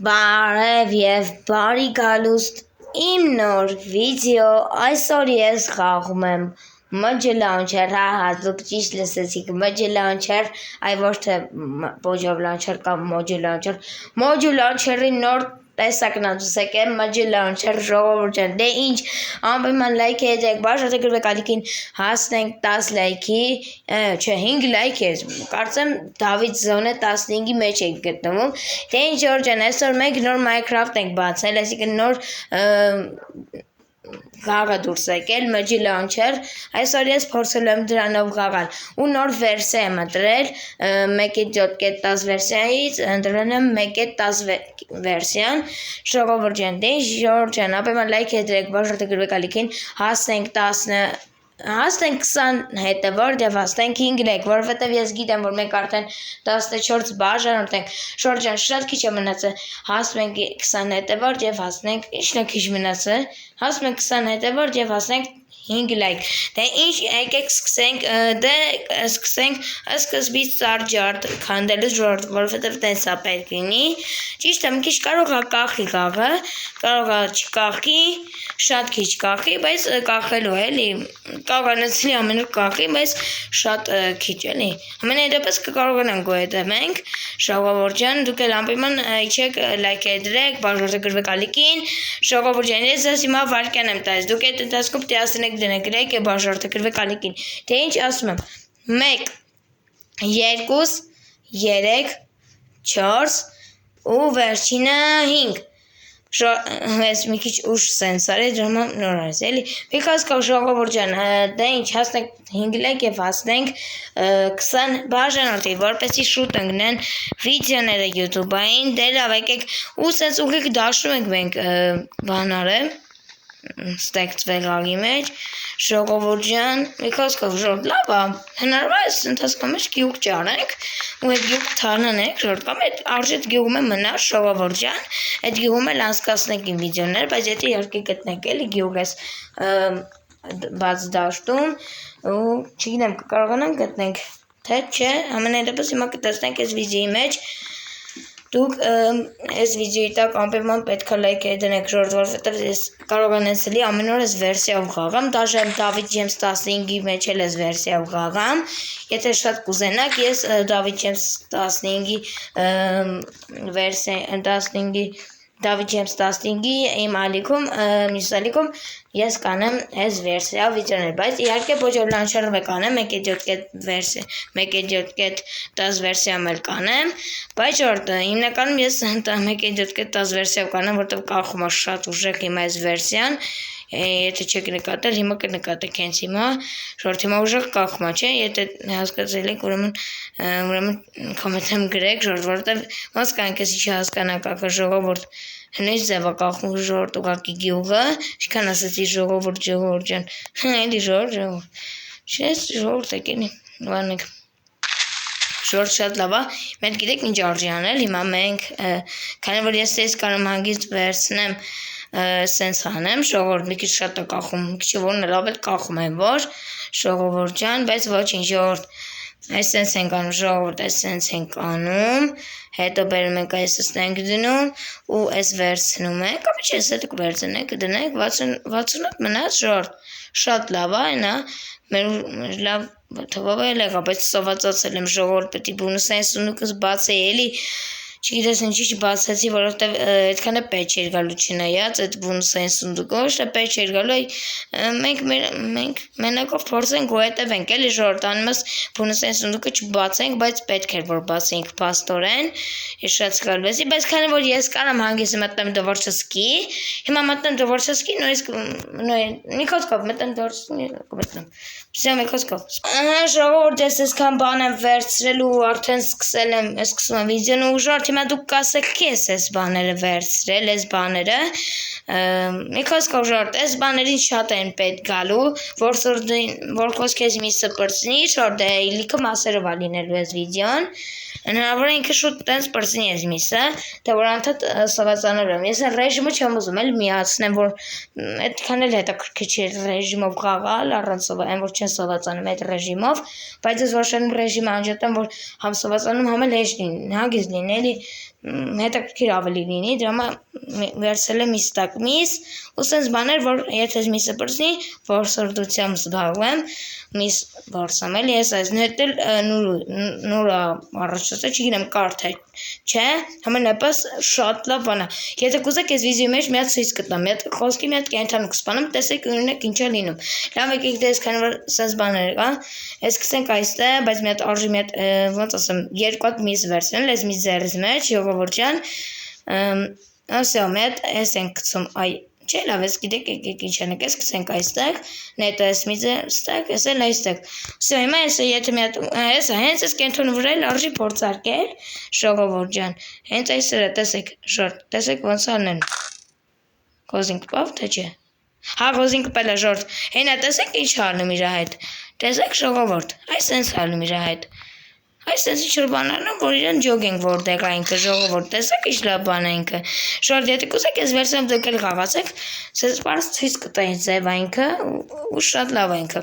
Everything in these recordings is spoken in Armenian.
Բարև և բարի գալուստ իմ նոր վիդեո, այսօր ես խաղում եմ MG Launcher, դուք ճիշտ լսեցիք, MG Launcher, այ ոչ թե Mojo Launcher կամ Mojo Launcher, Mojo Launcher-ի նոր տեսակն ա դուս եկել, MG Launcher, ժողովուրդ ջան, դե ինչ, անպայման լայք եք, բաժանեք գրվեք ալիքին, հասնենք 10 լայքի, չէ 5 լայք էր, կարծեմ Դավիթ Զոնը 15-ի մեջ եք գտնվում, դե ինչ ժողովուրդ ջան, այսօր մենք նոր Minecraft ենք բացել, այսինքն նոր գաղը դուրս եկել, MG Launcher, այսօր ես փորձել եմ դրանով գաղալ, ու նոր վերսիա եմ ընտրել, 1.7.10 վերսիայից, ընտրել եմ 1.10 վերսիան, ժողովուրդ ջան, դե ժողովուրդ ջան, ապայման լայք դրեք, բաժանեք գրվեք ալիքին, հասնենք 20 հետևորդ և հասնենք 5 լայք, որովհետև ես գիտեմ, որ մենք արդեն 14 բաժանորդ ենք, ժողովուրդ ջան, շատ քիչ է մնացել, հասնում ենք 20 հետևորդ և հասնենք, ինչն է քիչ մնացել, հասնում ենք 20 հետևորդ և հասնենք 5 լայք, դե ինչ եկեք սկսենք, դե սկսենք սկզբից ծառ-ջարդ քանդելուց, որովհետև տենց է պետք լինի, ճիշտ է, մի քիչ կարող է կախի գաղը, կարող է չկախի, շատ քիչ կախի, բայց կախելու է, էլի, կարող է նցլի ամենուր կախի, բայց շատ քիչ էլի, ամենայն դեպս կկարողանանք գոյետևենք, ժողովուրդ ջան, դուք էլ անպայման իջեք լայք դրեք, բաժանեք գրվեք ալիքին, ժողովուրդ ջան, ես ձեզ հիմա վարկյան եմ տալիս, դուք այդ ընթացքում տասնեք դնեք գրեք և բաժանեք գրվեք ալիքին, դե ինչ ասում եմ, 1, 2, 3, 4 ու վերջինը 5, ես մի քիչ ուշ սենց արի, դրամա նոր արես, էլի, because կա ժողովուրդ ջան, դե ինչ, հասնենք 5 լայք և հասնենք 20 բաժանորդի, որպեսի շուտ ընկնեն վիդեոները YouTube-ային, դե լավ եկեք, ու սենց ուղիղ դաշում ենք մենք բանարը, ստեղծվել աղի մեջ, ժողովուրդ ջան, because կա ժողովուրդ, լավ ա, հնարավոր է ընթացքում մեջ գյուղ ճարենք, ու այդ գյուղ թարնանենք, ժողովուրդ, կամ այդ արժետ գյուղում է մնա, ժողովուրդ ջան, այդ գյուղում էլ անցկացնենք իմ վիդեոներ, բայց եթե իհարկե գտնենք էլի գյուղ ես բաց դաշտում, ու չգիտեմ, կկարողանանք գտնենք, թե չէ, ամենայն դեպս հիմա կտեսնենք այս վիդեոյի մեջ, դուք այս վիդեոյի տակ անպայման պետք է լայք դնեք, ժողովուրդ, որովհետև ես կարող եմ էլի ամեն օր այս վերսիայով գաղամ, դաժե David James 15-ի մեջ էլ այս վերսիայով գաղամ, եթե շատ կուզենաք, ես David James 15-ի David James 15-ի իմ ալիքում, մյուս ալիքում ես կանեմ այս վերսիայով վիդեոներ, բայց իհարկե Mojo Launcher-ով է կանեմ, 1.7.10 վերսիայում էլ կանեմ, բայց ժողովուրդ, հիմնականում ես 1.7.10 վերսիայով կանեմ, որտև կախում է շատ ուժեղ հիմա այս վերսիան, եթե չեք նկատել, հիմա կնկատեք հենց հիմա, ժողովուրդ, հիմա ուժեղ կախում է, չէ, եթե հասկացել եք, ուրեմն կոմենտում գրեք, ժողովուրդ, որովհետև ոնց կանք ես ինչի հասկանաք ակը ժողովուրդ, հնույթ ձև է կախում ժողովուրդ ուղղակի գյուղը, ինչքան ասեցի ժողովուրդ ջան, էլի ժողովուրդ, չես ժողովուրդ եք էլի, վանեք, ժողովուրդ շատ լավ է, մենք գիտեք ինչ արժի անել, հիմա մենք, քանի որ ես տես կարամ հանգիստ վերցնեմ, սենց հանեմ, ժողովուրդ, մի քիչ շատ է կախում, մի քիչ որն լավ էլ կախում եմ, որ, ժողովուրդ ջան, բայց ոչինչ, ժողովուրդ, այս սենց ենք անում, ժողովուրդ, այս սենց ենք անում, հետո բերում ենք այսս ենք դնում, ու այս վերցնում ենք, ապի չես հետք վերցնենք, դնենք, 68 մնաց, ժողովուրդ, շատ լավ է, այնա, մեր լավ թվով էլ եղա, բայց սովացացել եմ, ժողովուրդ, պետի բունուսային սունդուկս բաց է, էլի, չգիտես ինչի չբացեցի, որովհետև այդքան է պետք չէր գալու չնայած, այդ բունուսային սունդուկը, ոչ թե պետք չէր գալու, մենք մենակով փորձենք գոյետևենք, էլի ժողովուրդ, անիմաս բունուսային սունդուկը չբացենք, բայց պետք էր, որ բացենք փաստորեն, ես շատ սկալվեցի, բայց քանի որ ես կարամ հանգիստ մտնեմ Դվորչեսկի, հիմա մտնեմ Դվորչեսկի, մի խոսքով մտնեմ Դվորչեսկի, կմտնեմ, Всё, մի խոսքով, ժողովուրդ, ես այսքան բան եմ վերցրել ու արդեն սկսում եմ վիդեոն ու ժողովուրդ, հիմա դուք կասեք քի ես այս բաները վերցրել, այս բաները, մի խոսքով ժողովուրդ, այս բաներին շատ են պետք գալու, որ խոսքեզ մի սպրծնի, ժողովուրդ, լիքը մասերով է լինելու այս վիդեոն, հնարավոր է ինքը շուտ տենց պրծնի ես միսը, թե որ անդադ սովացանոր եմ, ես ռեժիմը չեմ ուզում էլ միացնեմ, որ այդքան էլ հետաքրքիր չէ ռեժիմով խաղալ, առանց այն որ չեն սովացանում այդ ռեժիմով, բայց ես որոշել եմ ռեժիմը անջատեմ, որ համ սովացանում, համ էլ հեշտ լինի, հագիստ լինի, էլի, հետաքրքիր ավելի լինի, դրա համար վերցել եմ իստակ միս, ու սենց բաներ, որ եթե միսը պրծնի, որսորդությամբ զբաղվեմ, միս որսամ էլի, ես այս նետել նուրա առաջացա, չգինեմ կարդ է, չէ, համենայնպես շատ լավ բան է, եթե կուզեք ես վիդեոյի մեջ մի հատ ցույց կտամ, մի հատ խոսքի մի հատ կենթանի կսպանեմ, տեսեք օրինակ ինչ է լինում, լավ եկեք դες քանի որ սենց բաներ կա, ես սկսենք այստեղ, բայց մի հատ արժի մի հատ ոնց ասեմ, երկու հատ միս վերցնել, ես միս ձեռիս մեջ, ժողովուրդ ջան, ասա մի հատ ես ենք գցում, այ չէ լավ, ես գիտեք եկեք ինչ անենք, ես գցենք այստեղ, նետը ես միզը ստեղ, ես էլ այստեղ, всё, հիմա ես եթե մի հատ, հեսա, հենց ես կենթոնի վրա էլ արժի փորձարկել, ժողովուրդ ջան, հենց այսերը տեսեք, ժորտ, տեսեք ոնց անեն, գոզինք պավ, թե չէ, հա գոզինք պել է ժորտ, հենա տեսեք ինչ անում իր հետ, տեսեք ժողովուրդ, այս սենց անում իր հետ, այս սենց ինչ-որ բանարն եմ, որ իրան ջոգ ենք որտեղ այնքը, ժողովուրդ, տեսեք ինչ լավ բան է ինքը, ժորտ, եթե կուզեք ես վերցնեմ դուք էլ խաղացեք, սենց պարզ ցույց կտա ինձ ձև այնքը, ու շատ լավ այնքը,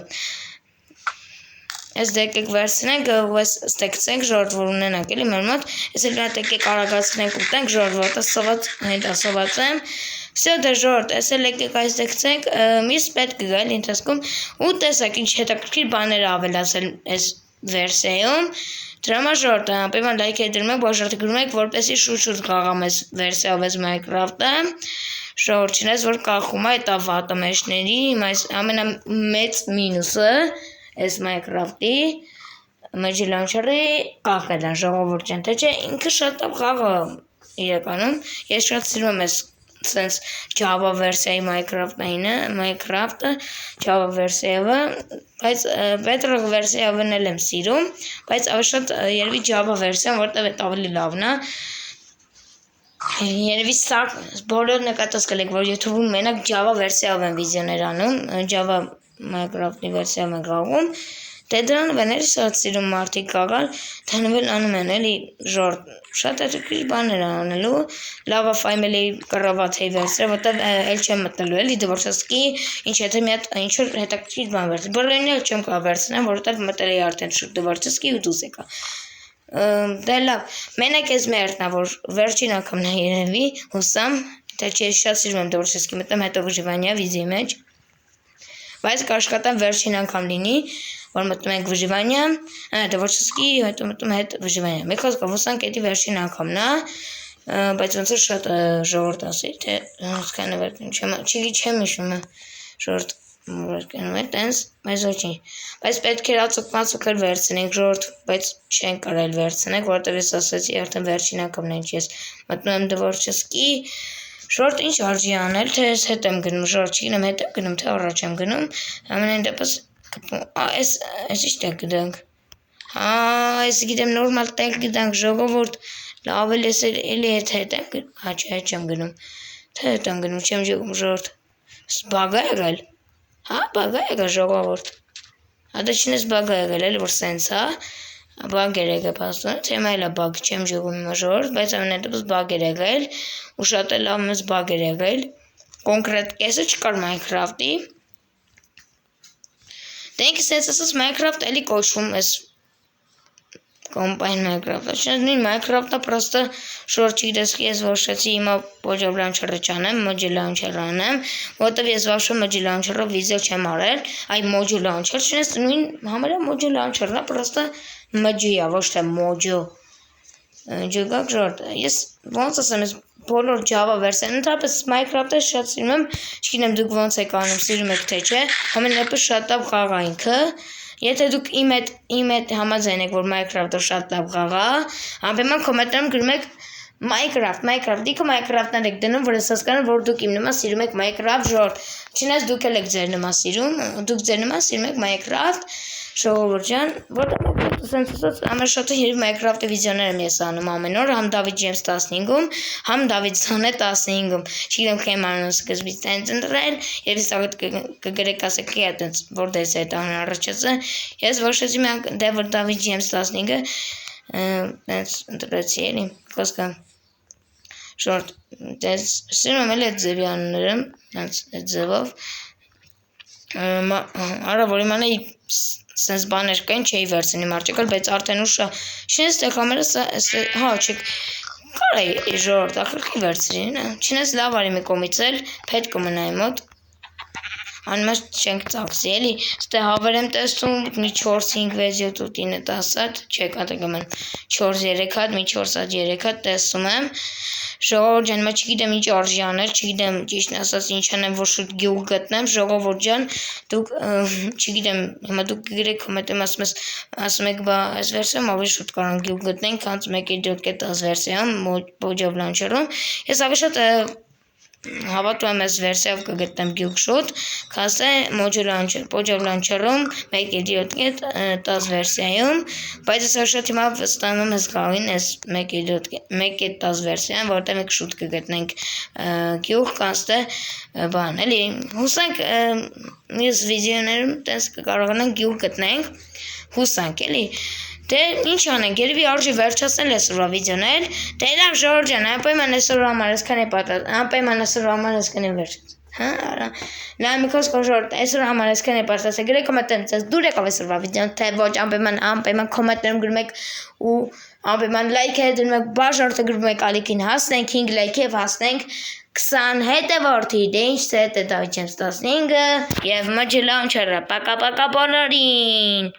ես դեկեք վերցնենք, ու ես ստեկցենք, ժորտ, որ ունենանք էլի մեր մոտ, ես էլ նա տեկեք արագացնենք ուտենք, ժորտ, որտեղ սոված, հետա սոված եմ, всё դե ժորտ, ես էլ եկեք այս դեկցենք, միս պետք է գալ ընթացքում, ու տեսեք ինչ հետաքրքիր բաներ ավելացել այս վերսիայում, դրա համար ժորտ, ապեման լայք է դրում եք, բաժարդը գրում եք, որպեսի շուտ կաղամ այս վերսիայով այս Minecraft-ը, ժորտ, չնայած որ կախում է այդ ավատը մեջների, այս ամենամեծ մինուսը, այս Minecraft-ի, մեջի launcher-ի կախելն ժողովուրդ ջան, թե չէ ինքը շատ լավ խաղ է իրականում, ես շատ սիրում եմ այս սենց Java վերսիայի Minecraft-ը, Java վերսիայը, բայց Bedrock վերսիայն էլ եմ սիրում, բայց ավելի շատ երևի Java վերսիան, որտեղ այդ ավելի լավն է, երևի սա բոլոր նկատած կլեք, որ YouTube-ում մենակ Java վերսիայով են վիդեոներ անում, Java Minecraft-ի վերսիայով են խաղում, դե դրան վեներ շատ սիրում մարդիկ կաղալ, դրանվել անում են էլի ժորտ, շատ հետաքրքիր բաներ անելու, լավա ֆայմելի կռավաթեի վերցրել, որտեղ էլ չեմ մտնելու էլի դվորչեսկի, ինչ եթե մի հատ ինչ-որ հետաքրքիր բան վերցրել, բոլորին էլ չեմ կարող վերցնեմ, որտեղ մտել էի արդեն շուտ դվորչեսկի ու դուս եկա, դե լավ, մենակ ես մերտնա, որ վերջին անգամն է երևի, հուսամ, թե չէ շատ սիրում եմ դվորչեսկի մտնեմ, հետո վժիվանյա վիզի մեջ, բայց կաշխատեմ վերջին անգամ լինի, որ մտնում ենք վժիվանյա, դվորչեսկի, հետո մտնում հետ վժիվանյա, մի խոսքով հուսանք էդի վերջին անգամն է, բայց ոնց է շատ ժողորդ ասի, թե սկանը վերքնում, չեմ իշում է, ժողորդ վերքնում է, տենց, բայց ոչինչ, բայց պետք էր ացուկ էլ վերցնենք ժողորդ, բայց չեն կարել վերցնենք, որտև ես ասեցի արդեն վերջին անգամն է, ինչ ես մտնում եմ դվորչեսկի, ժորտ ինչ արժի անել, թե ես հետ եմ գնում, ժորտ չգինեմ հետ եմ գնում, թե առաջ եմ գնում, ամենայն դեպս, այս ինչ տեղ գտանք, այս գիտեմ նորմալ տեղ գտանք, ժողովուրդ, լավ էլ ես էլի հետ եմ գնում, չէ հետ չեմ գնում, թե հետ եմ գնում, չեմ ժողում ժորտ, բագա եղել, բագա եղել ժողովուրդ, հատը չնես բագա եղել էլ, որ սենց բագ էր եղել պաստորը, թե հիմա էլ է բագ, չեմ ժողում հիմա ժողորդ, բայց ամենայն դեպս բագ էր եղել, ու շատ էլ լավ մեզ բագ էր եղել, կոնկրետ կեսը չկար Minecraft-ի, դե ինքը սենց ասած Minecraft էլի կոչվում ես Combine Minecraft-ը, չնայած նույն Minecraft-ը պրոստը շորտ չգիտես ես որոշեցի հիմա Mojo Launcher-ը չանեմ, Mojo Launcher-ը անեմ, որտև ես վաղշը Mojo Launcher-ով վիդեո չեմ արել, այ Mojo Launcher, չնայած նույն համարյա Mojo Launcher-ն է, պրոստը Mojo-ա, ոչ թե Mojo, ջոգակ ժորտ, ես ոնց ասեմ, ես բոլոր Java վերսիան, ընդհանրապես Minecraft-ը շատ սիրում եմ, չգիտեմ դուք ոնց եք անում, սիրում եք թե չէ, ամենայնպես շատ լավ խաղ է ինքը, եթե դուք իմ հետ համաձայն եք, որ Minecraft-ը շատ լավ խաղ է, անպայման կոմենտներում գրում եք Minecraft, դիքը Minecraft-ն եք դնում, որ ես հասկանում, որ դուք իմ նման սիրում եք Minecraft ժորտ, չնայած դուք էլ եք ձեր նման սիրում, դուք ձեր նման սիրում եք Minecraft, ժողովուրդ ջան, որտեղ սենց ասած ամենաշատը երբ Minecraft-ի վիդեոներ եմ ես անում ամեն օր, համ David James 15-ում, համ David Zone 15-ում, չգիտեմ քեմ անուն սկզբից տենց ընտրել, եւ ես աղդ կգրեք ասեք է տենց որտեղից է դա առաջացը, ես որոշեցի մենք դեռ David James 15-ը տենց ընտրեցի էլի, խոսքը շորտ, տենց սիրում եմ էլ այդ ձևի անունները, տենց այդ ձևով, արա որ իմանա սենց բաներ կային չէի վերցնի մարճեկալ, բայց արդեն ուշա, չնես տեղ համերը, հա, չեք, Արի ժողովուրդ, ախր վերցրին, չնես լավ արի մի կողմից էլ, փետ կմնա իմ մոտ։ Անմաշ չենք ծախսի, էլի, ստե հավեր եմ տեսում, մի 4, 5, 6, 7, 8, 9, 10 հատ, չէ, կատակեմ են 4, 3 հատ, մի 4 հատ, 3 հատ տեսում եմ, ժողովուրդ ջան, մա չգիտեմ ինչ արժի անել, չգիտեմ ճիշտ ասած ինչ անեմ, որ շուտ գյուղ գտնեմ, ժողովուրդ ջան, դուք, չգիտեմ, հիմա դուք գրեք կոմենտում ասում եք, բա այս վերսիայում ավելի շուտ կարող գյուղ գտնենք, քան 1.7 վերսիայում, Pojab Launcher-ում, ես ավելի շատ հավատում եմ այս վերսիայով կգտնեմ գյուղ շուտ, քասե Pojab Launcher-ում 1.7 վերսիայում, բայց ես շատ հիմա վստահում եմ զգալին այս 1.10 վերսիայում, որտեղ մենք շուտ կգտնենք գյուղ, կասե բան, էլի, հուսանք մյուս վիդեոներում տես կկարողանանք գյուղ գտնենք, հուսանք, էլի, դե ինչ անենք, երևի արժի վերջացնել այսօրվա վիդեոներ, դե լավ ժողովուրդ ջան, անպայման այսօրվա համար այսքան է պատահել, անպայման այսօրվա համար այսքան է վերջացել, հա, արա, լավ Միքոս ժողովուրդ, այսօրվա համար այսքան է պատահել, գրեք կոմենտներում ձեզ դուր եկավ այսօրվա վիդեոն, թե ոչ, անպայման կոմենտներում գրում եք ու անպայման լայք է դնում եք, բաժանորդը գրում եք ալիքին հասնենք 5 լայքի եւ հասնենք 20 հետևորդի, դե ինչ թե հետե David James 15 եւ Pojab Launcher-ը, պակա բոլորին։